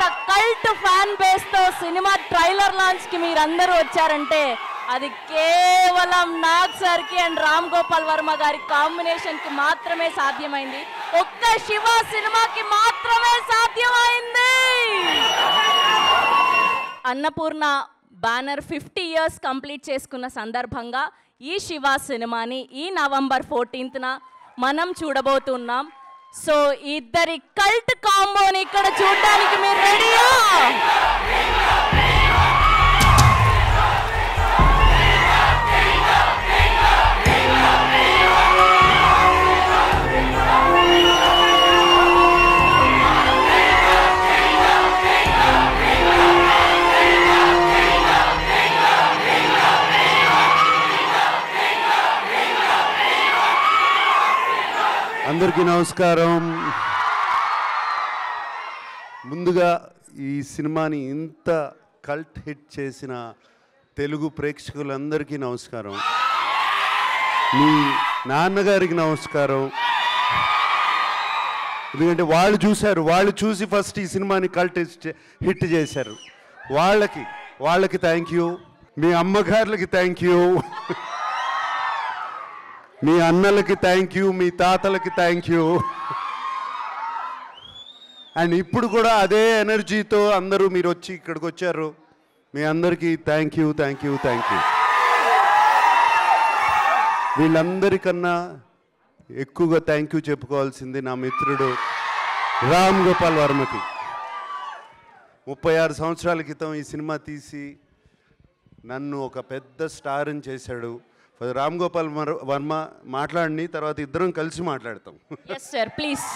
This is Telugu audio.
ఇంత కల్ట్ ఫ్యాన్ బేస్తో సినిమా ట్రైలర్ లాంచ్కి మీరందరూ వచ్చారంటే అది కేవలం నాగ్ సార్కి అండ్ రామ్ గోపాల్ వర్మ గారి కాంబినేషన్కి మాత్రమే సాధ్యమైంది. ఒక్క శివ సినిమాకి మాత్రమే సాధ్యమైంది. అన్నపూర్ణ బ్యానర్ 50 years కంప్లీట్ చేసుకున్న సందర్భంగా ఈ శివ సినిమాని ఈ November 14th మనం చూడబోతున్నాం. సో ఇద్దరి కల్ట్ కాంబోని ఇక్కడ చూడడానికి మీరు రెడీయా? అందరికీ నమస్కారం. ముందుగా ఈ సినిమాని ఇంత కల్ట్ హిట్ చేసిన తెలుగు ప్రేక్షకులందరికీ నమస్కారం. మీ నాన్నగారికి నమస్కారం. ఎందుకంటే వాళ్ళు చూశారు, వాళ్ళు చూసి ఫస్ట్ ఈ సినిమాని కల్ట్ హిట్ చేశారు. వాళ్ళకి థ్యాంక్ యూ. మీ అమ్మగారులకి థ్యాంక్ యూ. మీ అన్నలకి థ్యాంక్ యూ. మీ తాతలకి థ్యాంక్ యూ. అండ్ ఇప్పుడు కూడా అదే ఎనర్జీతో అందరూ మీరు వచ్చి ఇక్కడికి వచ్చారు. మీ అందరికీ థ్యాంక్ యూ. వీళ్ళందరికన్నా ఎక్కువగా థ్యాంక్ యూ చెప్పుకోవాల్సింది నా మిత్రుడు రామ్ గోపాల్ వర్మకి. 36 సంవత్సరాల క్రితం ఈ సినిమా తీసి నన్ను ఒక పెద్ద స్టార్ని చేశాడు. రామ్ గోపాల్ వర్మ మాట్లాడిని తర్వాత ఇద్దరం కలిసి మాట్లాడతాం. yes sir please